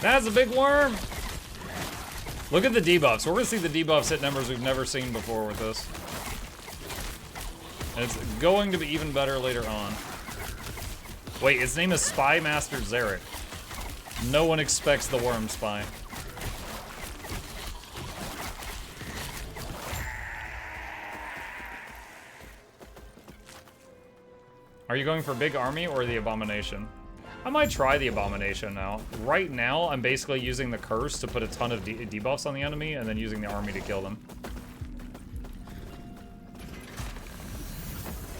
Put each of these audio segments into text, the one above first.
That's a big worm! Look at the debuffs. We're gonna see the debuffs hit numbers we've never seen before with this. And it's going to be even better later on. Wait, its name is Spy Master Zarek. No one expects the worm spy. Are you going for big army or the abomination? I might try the abomination now. Right now, I'm basically using the curse to put a ton of debuffs on the enemy and then using the army to kill them.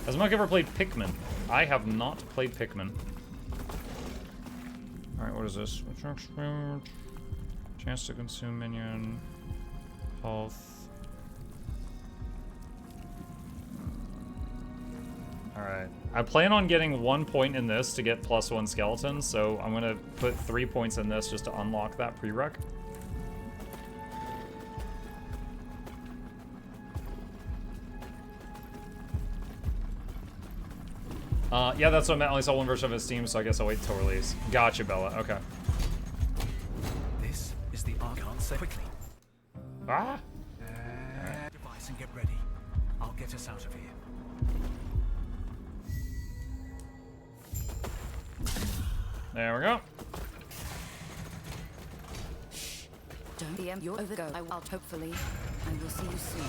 Has Monk ever played Pikmin? I have not played Pikmin. Alright, what is this? Chance to consume minion. Health. Alright. I plan on getting 1 point in this to get +1 skeletons, so I'm gonna put 3 points in this just to unlock that prereq. Yeah, that's what I meant. I only saw one version of his Steam, so I guess I'll wait till release. Gotcha, Bella. Okay. This is the answer quickly. Ah! Device and get ready. I'll get us out of here. There we go. Don't be you're over go. I will hopefully. I will see you soon.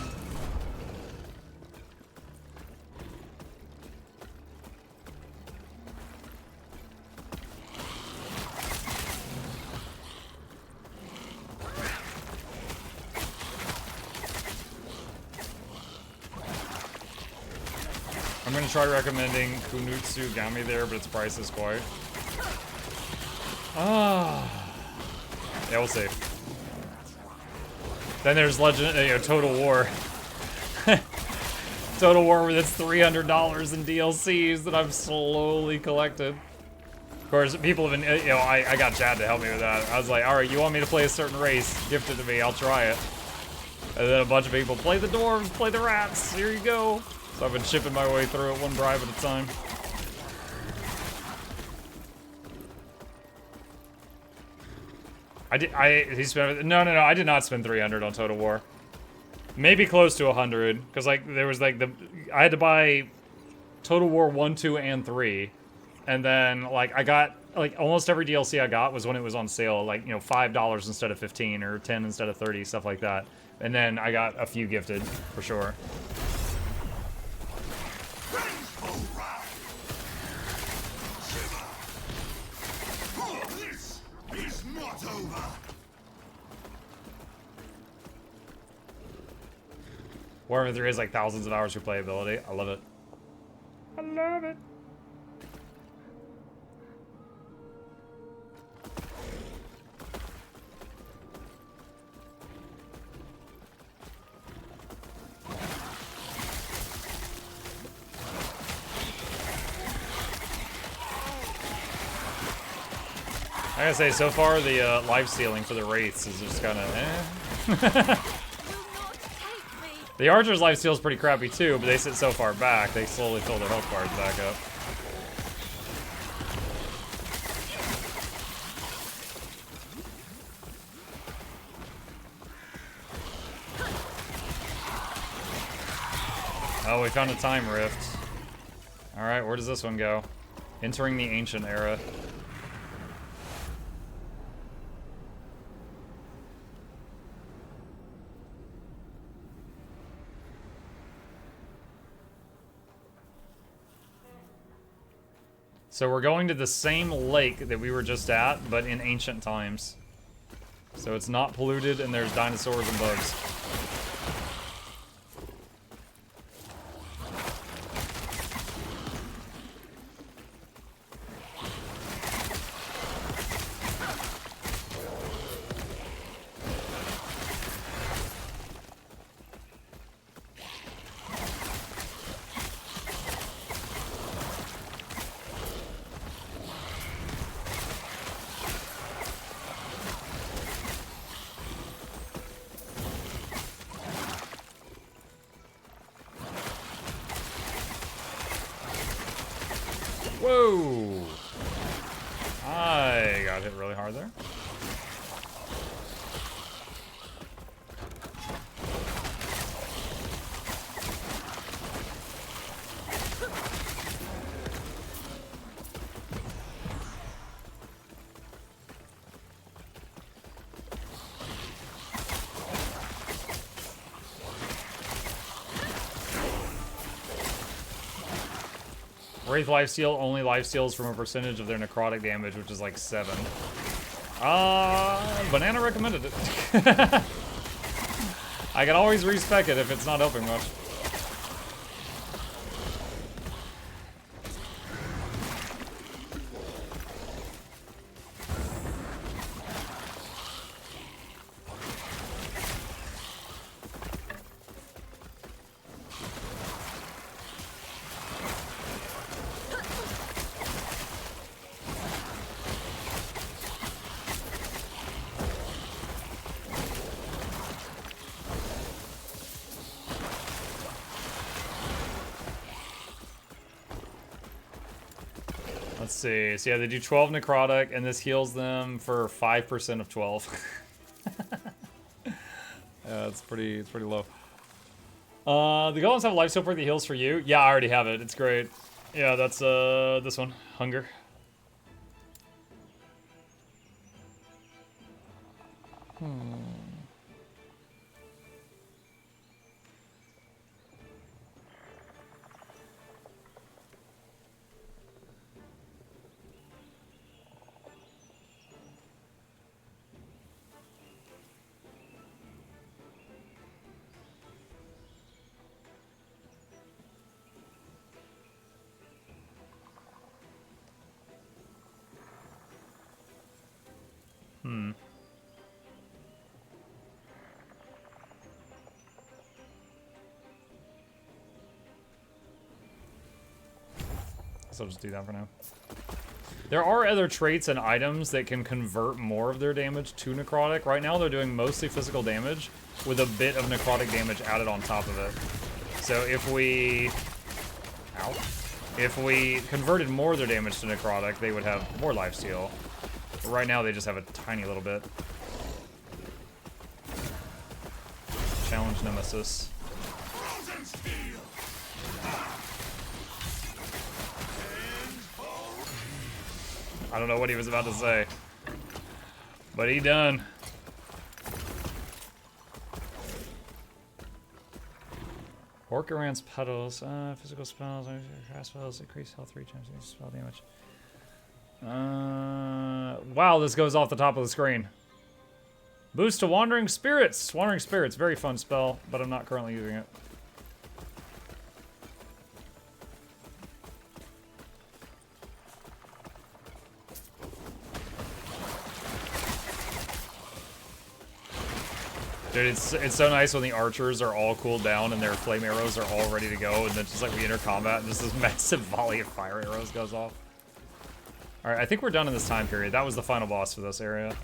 I'm gonna try recommending Kunutsu Gami there, but its price is quite. Ah. Yeah, we'll see. Then there's Total War. Total War with its $300 in DLCs that I've slowly collected. Of course, people have been, I got Chad to help me with that. I was like, all right, you want me to play a certain race? Gift it to me, I'll try it. And then a bunch of people, play the dwarves, play the rats, here you go. So I've been shipping my way through it one bribe at a time. He spent, no, I did not spend 300 on Total War. Maybe close to 100, because like there was like I had to buy Total War 1, 2, and 3, and then like I got like almost every DLC I got was when it was on sale, like $5 instead of 15 or 10 instead of 30, stuff like that. And then I got a few gifted for sure. Warhammer 3 has like thousands of hours of replayability. I love it. I love it. I gotta say, so far the life stealing for the wraiths is just kind of eh. The archer's life steal is pretty crappy too, but they sit so far back, they slowly fill their health bars back up. Oh, we found a time rift. Alright, where does this one go? Entering the ancient era. So we're going to the same lake that we were just at, but in ancient times. So it's not polluted and there's dinosaurs and bugs. Whoa! I got hit really hard there. Wraith lifesteal only lifesteals from a percentage of their necrotic damage, which is like 7. Banana recommended it. I can always respec it if it's not helping much. Let's see. So yeah, they do 12 necrotic, and this heals them for 5% of 12. Yeah, it's pretty low. The golems have a life support that heals for you. Yeah, I already have it. It's great. Yeah, that's this one, hunger. So I'll just do that for now. There are other traits and items that can convert more of their damage to necrotic. Right now they're doing mostly physical damage with a bit of necrotic damage added on top of it. So if we... Ow. If we converted more of their damage to necrotic, they would have more lifesteal. But right now they just have a tiny little bit. Challenge Nemesis. I don't know what he was about to say, but he done. Orcaran's petals, physical spells, cast spells, increase health 3 times, spell damage. Wow, this goes off the top of the screen. Boost to Wandering Spirits. Wandering Spirits, very fun spell, but I'm not currently using it. Dude, it's so nice when the archers are all cooled down and their flame arrows are all ready to go, and then just like we enter combat and just this massive volley of fire arrows goes off. Alright, I think we're done in this time period. That was the final boss for this area.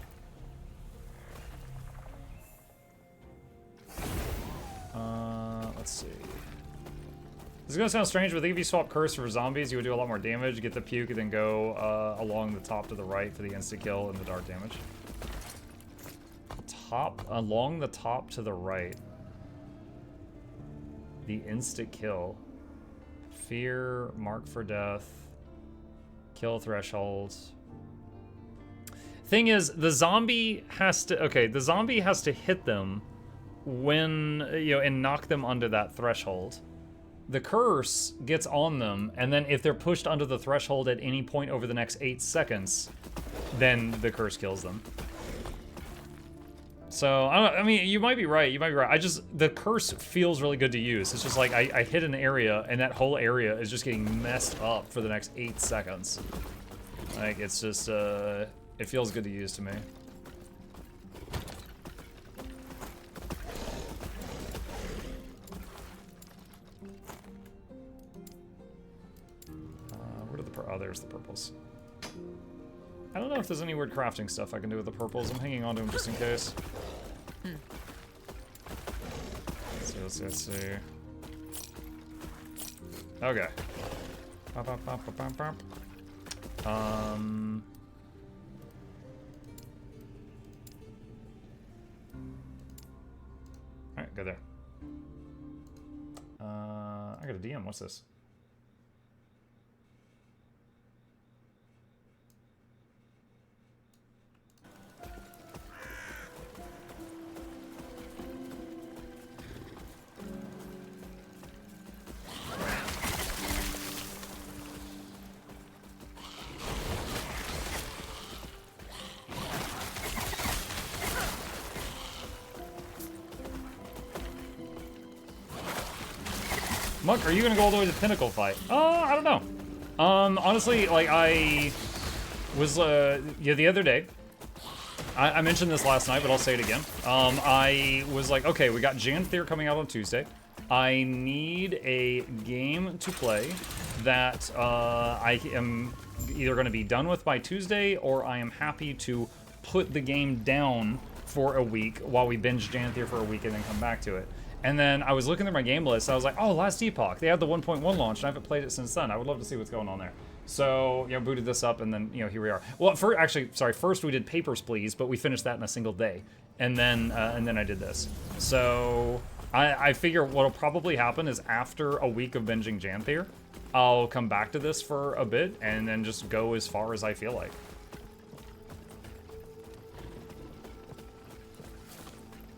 Let's see. This is gonna sound strange, but I think if you swap Curse for zombies, you would do a lot more damage, get the puke, and then go along the top to the right for the insta-kill and the dark damage. Along the top to the right. The instant kill. Fear, mark for death. Kill thresholds. Thing is, the zombie has to... Okay, the zombie has to hit them when, you know, and knock them under that threshold. The curse gets on them, and then if they're pushed under the threshold at any point over the next 8 seconds, then the curse kills them. So, I mean, you might be right, the curse feels really good to use. It's just like, I hit an area, and that whole area is just getting messed up for the next 8 seconds. Like, it's just, it feels good to use to me. What are the, oh, there's the purples. I don't know if there's any weird crafting stuff I can do with the purples. I'm hanging on to them just in case. Let's see. Okay. Alright, go there. I got a DM. What's this? Muck, are you gonna go all the way to the Pinnacle fight? I don't know. Honestly, like, I was, yeah, the other day, I mentioned this last night, but I'll say it again. I was like, okay, we got Janthier coming out on Tuesday. I need a game to play that I am either going to be done with by Tuesday, or I am happy to put the game down for a week while we binge Janthier for a week and then come back to it. And then I was looking through my game list. I was like, oh, last Epoch. They had the 1.1 launch, and I haven't played it since then. I would love to see what's going on there. So, you know, booted this up, and then, you know, here we are. Well, first we did Papers, Please, but we finished that in a single day. And then I did this. So, I figure what'll probably happen is after a week of binging Janthier, I'll come back to this for a bit, and then just go as far as I feel like.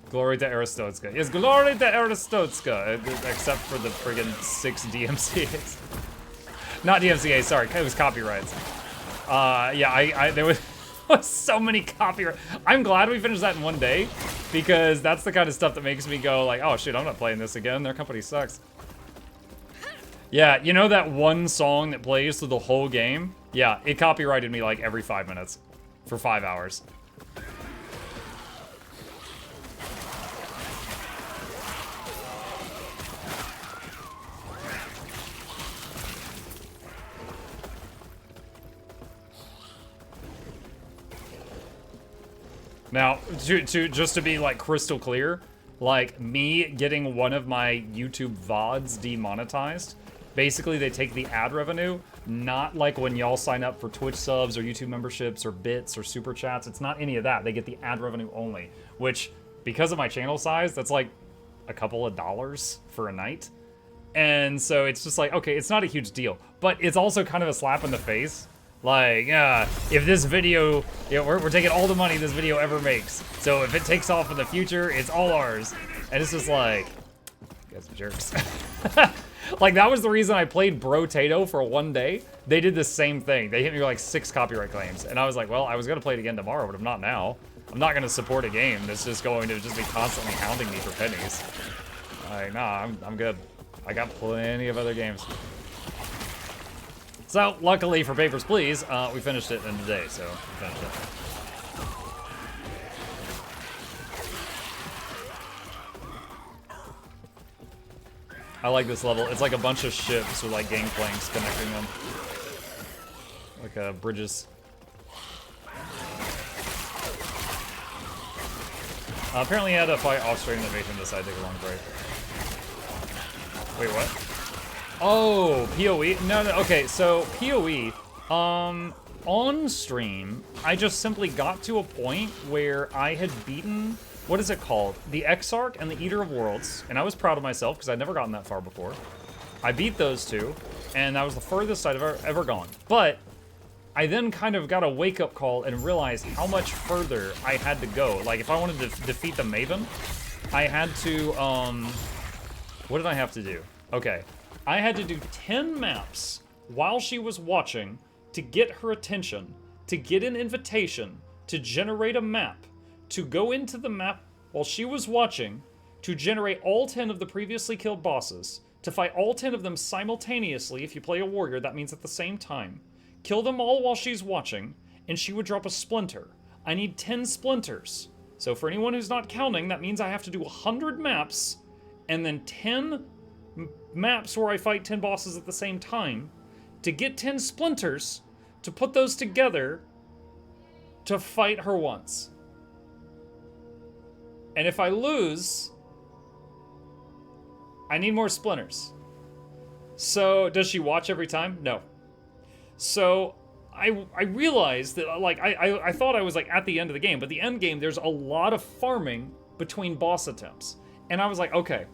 Glory to Aristotska. Yes, glory to Aristotska, except for the friggin' 6 DMCAs. Not DMCA, sorry, it was copyrights. Yeah, there was so many copyrights. I'm glad we finished that in one day, because that's the kind of stuff that makes me go like, oh shit, I'm not playing this again, their company sucks. Yeah, you know that one song that plays through the whole game? Yeah, it copyrighted me like every 5 minutes for 5 hours. Now, just to be like crystal clear, like me getting one of my YouTube VODs demonetized, basically they take the ad revenue, not like when y'all sign up for Twitch subs or YouTube memberships or bits or super chats. It's not any of that. They get the ad revenue only, which because of my channel size, that's like a couple of dollars for a night. And so it's just like, okay, it's not a huge deal, but it's also kind of a slap in the face. Like, if this video, you know, we're taking all the money this video ever makes. So if it takes off in the future, it's all ours. And it's just like, you guys are jerks. Like, that was the reason I played Brotato for one day. They did the same thing. They hit me with like 6 copyright claims. And I was like, well, I was going to play it again tomorrow, but I'm not now. I'm not going to support a game that's just going to just be constantly hounding me for pennies. Like, nah, I'm good. I got plenty of other games. So, luckily for Papers, Please, we finished it in a day, so we finished it. I like this level. It's like a bunch of ships with like gangplanks connecting them. Like bridges. Apparently he had to fight off-stream that made him decide to take a long break. Wait, what? Oh, PoE? No, okay, so PoE, on stream, I just simply got to a point where I had beaten, what is it called? The Exarch and the Eater of Worlds, and I was proud of myself because I'd never gotten that far before. I beat those two, and that was the furthest I'd ever gone. But I then kind of got a wake-up call and realized how much further I had to go. Like, if I wanted to defeat the Maven, I had to, what did I have to do? Okay. I had to do 10 maps while she was watching to get her attention, to get an invitation, to generate a map, to go into the map while she was watching, to generate all 10 of the previously killed bosses, to fight all 10 of them simultaneously. If you play a warrior, that means at the same time. Kill them all while she's watching, and she would drop a splinter. I need 10 splinters. So for anyone who's not counting, that means I have to do 100 maps, and then 10 maps where I fight 10 bosses at the same time to get 10 splinters, to put those together to fight her once. And if I lose, I need more splinters. So does she watch every time? No. So I realized that, like, I thought I was like at the end of the game, but the end game, there's a lot of farming between boss attempts. And I was like, okay,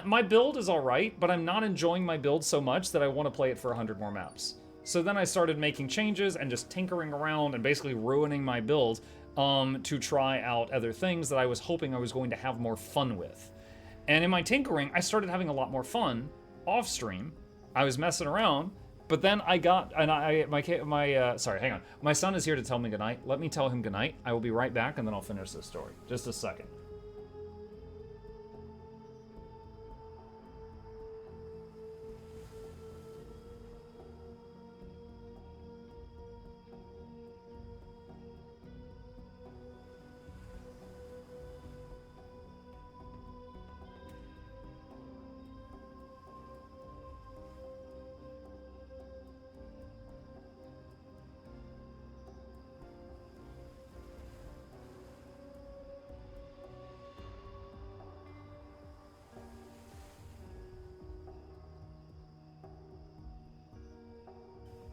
my build is alright, but I'm not enjoying my build so much that I want to play it for 100 more maps. So then I started making changes and just tinkering around and basically ruining my build to try out other things that I was hoping I was going to have more fun with. And in my tinkering, I started having a lot more fun off stream. I was messing around, but then I got, and sorry, hang on. My son is here to tell me goodnight. Let me tell him goodnight. I will be right back, and then I'll finish this story. Just a second.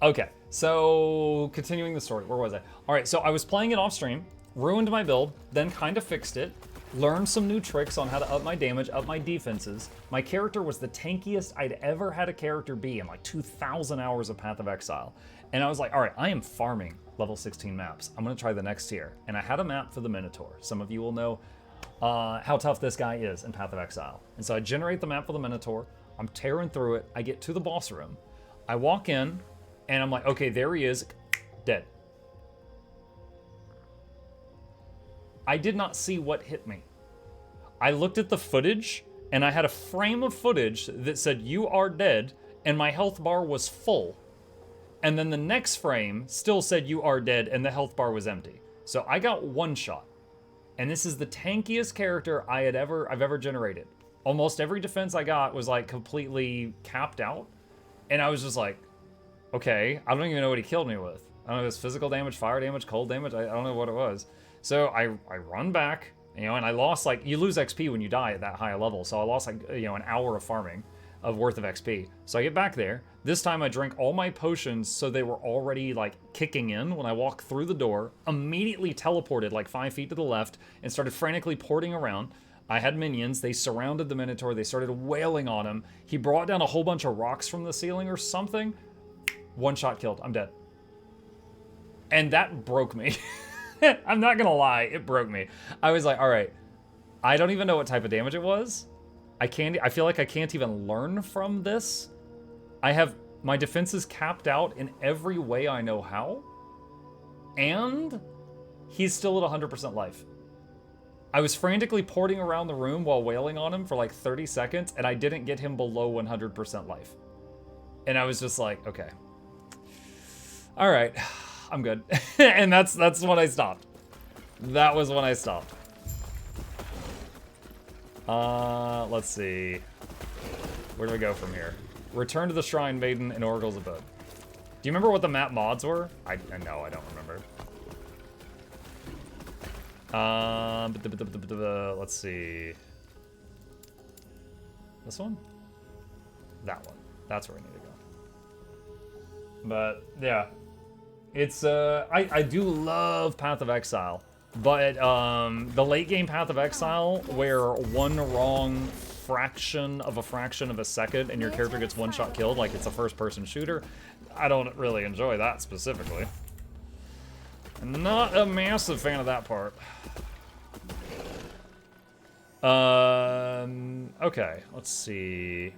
Okay, so continuing the story, where was I? All right, so I was playing it off stream, ruined my build, then kind of fixed it, learned some new tricks on how to up my damage, up my defenses. My character was the tankiest I'd ever had a character be in like 2,000 hours of Path of Exile. And I was like, all right, I am farming level 16 maps. I'm gonna try the next tier. And I had a map for the Minotaur. Some of you will know how tough this guy is in Path of Exile. And so I generate the map for the Minotaur. I'm tearing through it. I get to the boss room. I walk in, and I'm like, okay, there he is, dead. I did not see what hit me. I looked at the footage, and I had a frame of footage that said, you are dead, and my health bar was full. And then the next frame still said, you are dead, and the health bar was empty. So I got one shot. And this is the tankiest character I've ever generated. Almost every defense I got was like completely capped out. And I was just like, okay, I don't even know what he killed me with. I don't know if it was physical damage, fire damage, cold damage. I don't know what it was. So I run back, you know, and I lost like, you lose XP when you die at that high level. So I lost like, you know, an hour of farming of worth of XP. So I get back there. This time I drank all my potions so they were already like kicking in when I walked through the door, immediately teleported like 5 feet to the left and started frantically porting around. I had minions, they surrounded the Minotaur, they started wailing on him. He brought down a whole bunch of rocks from the ceiling or something. One shot killed, I'm dead. And that broke me. I'm not gonna lie, it broke me. I was like, all right, I don't even know what type of damage it was. I feel like I can't even learn from this. I have my defenses capped out in every way I know how. And he's still at 100% life. I was frantically porting around the room while wailing on him for like 30 seconds, and I didn't get him below 100% life. And I was just like, okay. All right, I'm good. And that's when I stopped. That was when I stopped. Let's see. Where do we go from here? Return to the Shrine Maiden in Oracle's Abode. Do you remember what the map mods were? No, I don't remember. Let's see. This one? That one. That's where I need to go. But yeah, it's I do love Path of Exile, but the late game Path of Exile, where one wrong fraction of a second and your character gets one shot killed, like it's a first person shooter, I don't really enjoy that specifically. I'm not a massive fan of that part. Okay, let's see.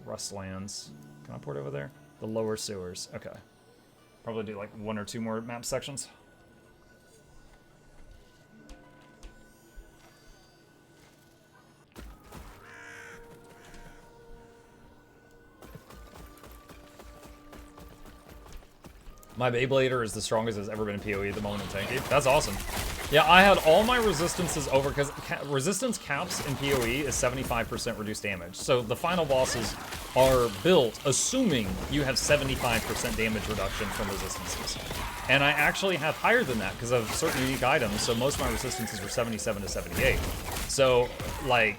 Rustlands. Can I port over there? The lower sewers. Okay. Probably do like 1 or 2 more map sections. My Beyblader is the strongest it's ever been in PoE at the moment in Tanky. That's awesome. Yeah, I had all my resistances over, because resistance caps in PoE is 75% reduced damage. So the final bosses are built assuming you have 75% damage reduction from resistances. And I actually have higher than that because of certain unique items, so most of my resistances were 77 to 78. So, like,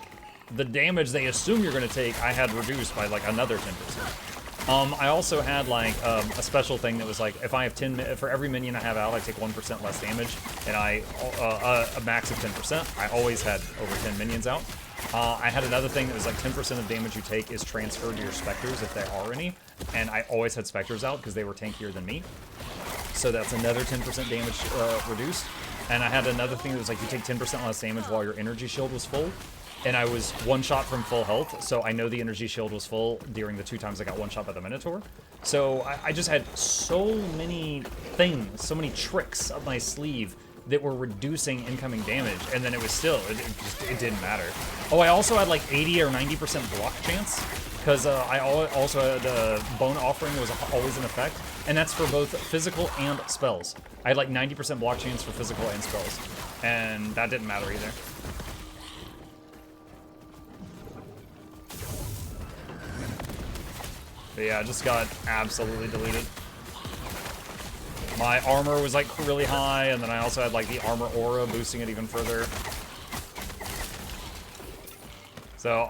the damage they assume you're going to take, I had reduced by, like, another 10%. I also had like a special thing that was like, if I have 10, for every minion I have out, I take 1% less damage, and a max of 10%. I always had over 10 minions out. I had another thing that was like 10% of damage you take is transferred to your specters if there are any, and I always had specters out because they were tankier than me. So that's another 10% damage reduced. And I had another thing that was like, you take 10% less damage while your energy shield was full. And I was one shot from full health, so I know the energy shield was full during the 2 times I got one shot by the Minotaur. So I just had so many things, so many tricks up my sleeve that were reducing incoming damage, and then it was still, it didn't matter. Oh, I also had like 80 or 90% block chance, because I also had Bone Offering was always in effect, and that's for both physical and spells. I had like 90% block chance for physical and spells, and that didn't matter either. But yeah, I just got absolutely deleted. My armor was like really high, and then I also had like the armor aura boosting it even further. So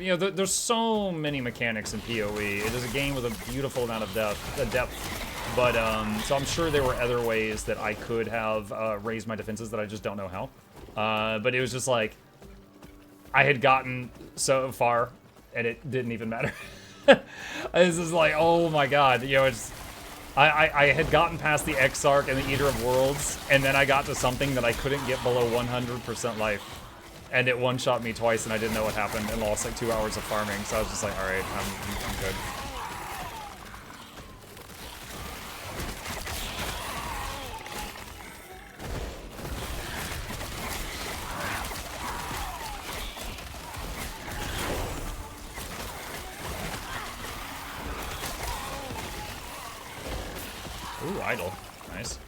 you know, there's so many mechanics in PoE. It is a game with a beautiful amount of depth, but so I'm sure there were other ways that I could have raised my defenses that I just don't know how. But it was just like I had gotten so far, and it didn't even matter. This is like, oh my god, you know, it's. I had gotten past the Exarch and the Eater of Worlds, and then I got to something that I couldn't get below 100% life. And it one-shot me twice, and I didn't know what happened, and lost like 2 hours of farming. So I was just like, all right, I'm good. Ooh, idle, nice.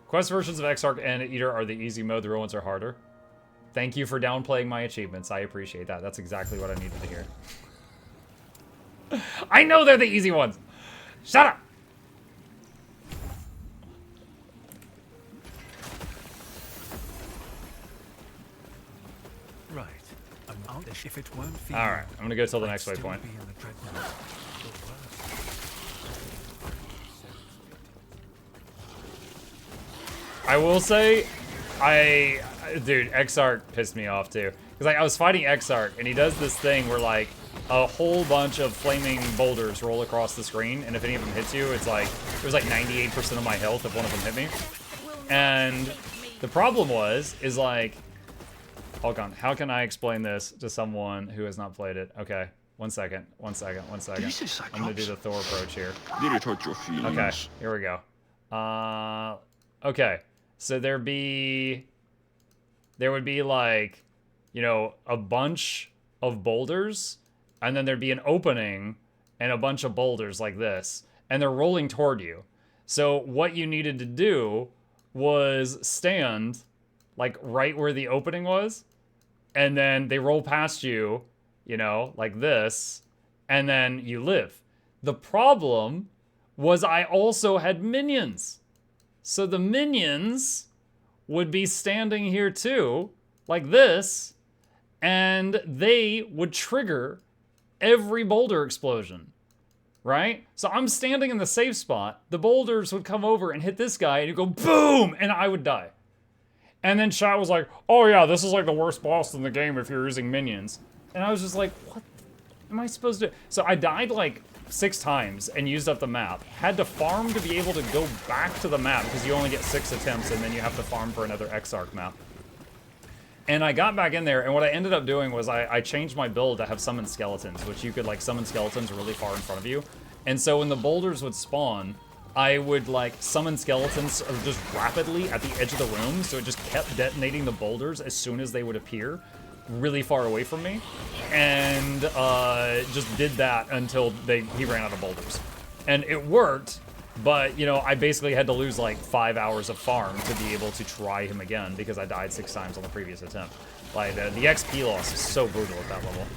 Quest versions of Exarch and Eater are the easy mode, the real ones are harder. Thank you for downplaying my achievements. I appreciate that. That's exactly what I needed to hear. I know they're the easy ones. Shut up! Right. If it won't feel Alright, I'm gonna go till the I'd next still waypoint. be in the dreadnought. I will say, dude, Exarch pissed me off too. Because like, I was fighting Exarch, and he does this thing where like, a whole bunch of flaming boulders roll across the screen, and if any of them hits you, it's like, it was like 98% of my health if one of them hit me. And the problem is like, hold on, how can I explain this to someone who has not played it? Okay, one second. I'm gonna do the Thor approach here. Okay, here we go. Okay, so there would be like, you know, a bunch of boulders, and then there'd be an opening and a bunch of boulders like this, and they're rolling toward you. So what you needed to do was stand like right where the opening was, and then they roll past you, you know, like this, and then you live. The problem was I also had minions. So the minions would be standing here too, like this, and they would trigger every boulder explosion, right? So I'm standing in the safe spot, the boulders would come over and hit this guy, and he'd go boom, and I would die. And then chat was like, oh yeah, this is like the worst boss in the game if you're using minions. And I was just like, what am I supposed to do? So I died like 6 times and used up the map. Had to farm to be able to go back to the map because you only get 6 attempts and then you have to farm for another Exarch map. And I got back in there, and what I ended up doing was I changed my build to have summon skeletons, which you could like summon skeletons really far in front of you. And so when the boulders would spawn, I would like summon skeletons just rapidly at the edge of the room, so it just kept detonating the boulders as soon as they would appear really far away from me, and just did that until he ran out of boulders. And it worked, but you know, I basically had to lose like 5 hours of farm to be able to try him again because I died 6 times on the previous attempt. Like the XP loss is so brutal at that level.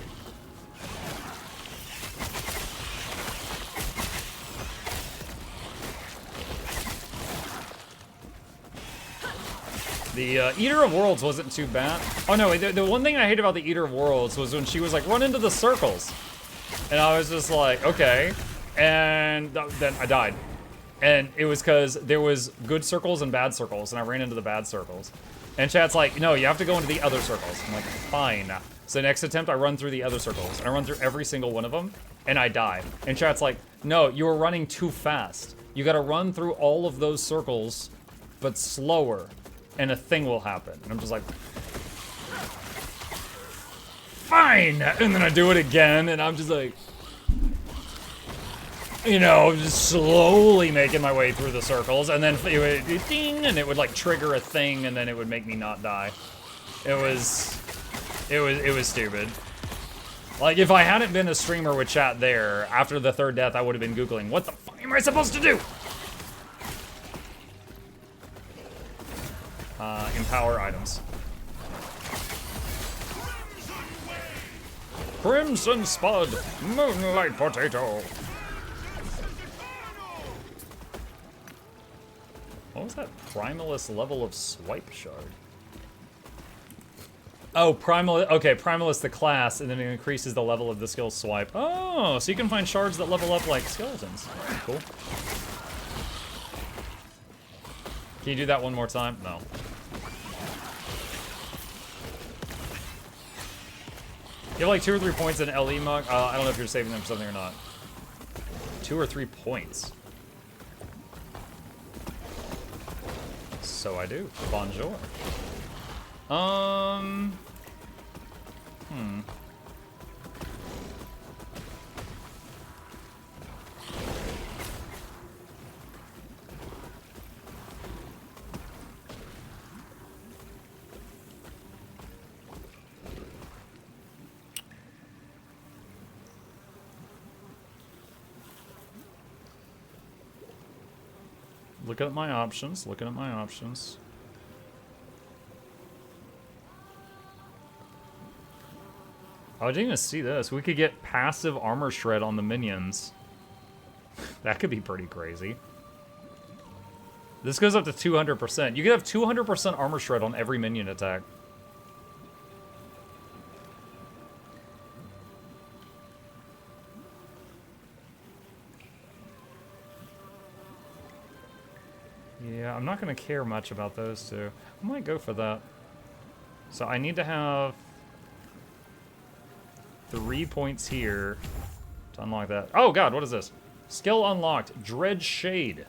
The Eater of Worlds wasn't too bad. Oh no, the one thing I hate about the Eater of Worlds was when she was like, run into the circles. And I was just like, okay. And then I died. And it was because there was good circles and bad circles, and I ran into the bad circles. And chat's like, no, you have to go into the other circles. I'm like, fine. So next attempt, I run through the other circles. And I run through every single one of them, and I die. And chat's like, no, you were running too fast. You gotta run through all of those circles, but slower. And a thing will happen. And I'm just like, fine! And then I do it again, and I'm just like, you know, just slowly making my way through the circles, and then it would ding, and it would like trigger a thing, and then it would make me not die. It was stupid. Like, if I hadn't been a streamer with chat there, after the 3rd death, I would have been Googling, what the fuck am I supposed to do? Empower items. Crimson Spud, Moonlight Potato. Oh, was that? Primalist level of swipe shard. Oh, Primalist. Okay, Primalist the class, and then it increases the level of the skill swipe. Oh, so you can find shards that level up like skeletons. Cool. Can you do that one more time? No. You have like 2 or 3 points in LE mug. I don't know if you're saving them for something or not. 2 or 3 points. So I do. Bonjour. Looking at my options, looking at my options. Oh, I didn't even see this. We could get passive armor shred on the minions. That could be pretty crazy. This goes up to 200%. You could have 200% armor shred on every minion attack. Yeah, I'm not going to care much about those two. I might go for that. So I need to have 3 points here to unlock that. Oh god, what is this? Skill unlocked. Dread Shade.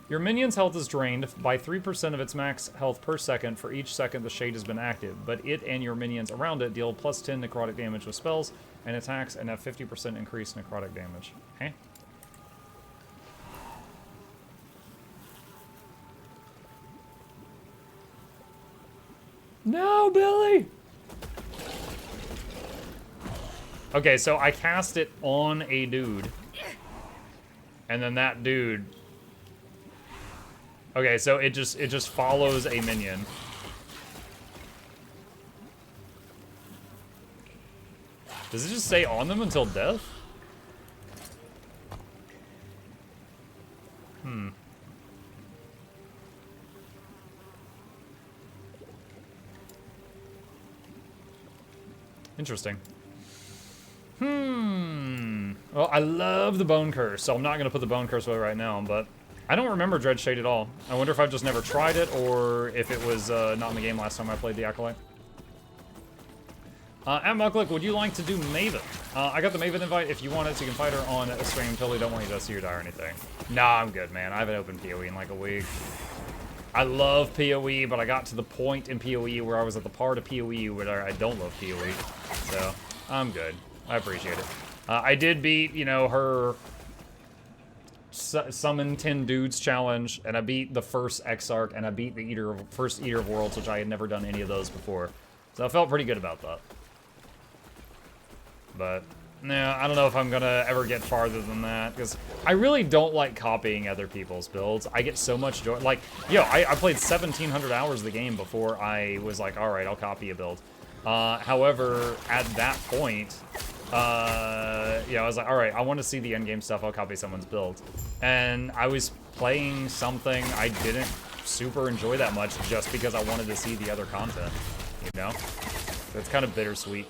Your minion's health is drained by 3% of its max health per second for each second the shade has been active, but it and your minions around it deal plus 10 necrotic damage with spells and attacks and have 50% increased necrotic damage. Okay. No, Billy! Okay, so I cast it on a dude. And then that dude... Okay, so it just follows a minion. Does it just stay on them until death? Hmm. Interesting. Well, I love the Bone Curse, so I'm not going to put the Bone Curse away right now, but I don't remember Dread Shade at all. I wonder if I've just never tried it, or if it was not in the game last time I played the Acolyte. At Mukluk, would you like to do Maven? I got the Maven invite. If you want it, so you can fight her on a stream. Totally don't want you to see her die or anything. Nah, I'm good, man. I haven't opened PoE in like a week. I love PoE, but I got to the point in PoE where I was at the part of PoE where I don't love PoE. So, I'm good. I appreciate it. I did beat, you know, her Summon 10 Dudes challenge, and I beat the first Exarch, and I beat the first Eater of Worlds, which I had never done any of those before. So I felt pretty good about that. But, no, I don't know if I'm gonna ever get farther than that, because I really don't like copying other people's builds. I get so much joy. Like, yo, I played 1,700 hours of the game before I was like, alright, I'll copy a build. However, at that point, yeah, I was like, alright, I want to see the endgame stuff, I'll copy someone's build. And I was playing something I didn't super enjoy that much just because I wanted to see the other content, you know? So it's kind of bittersweet.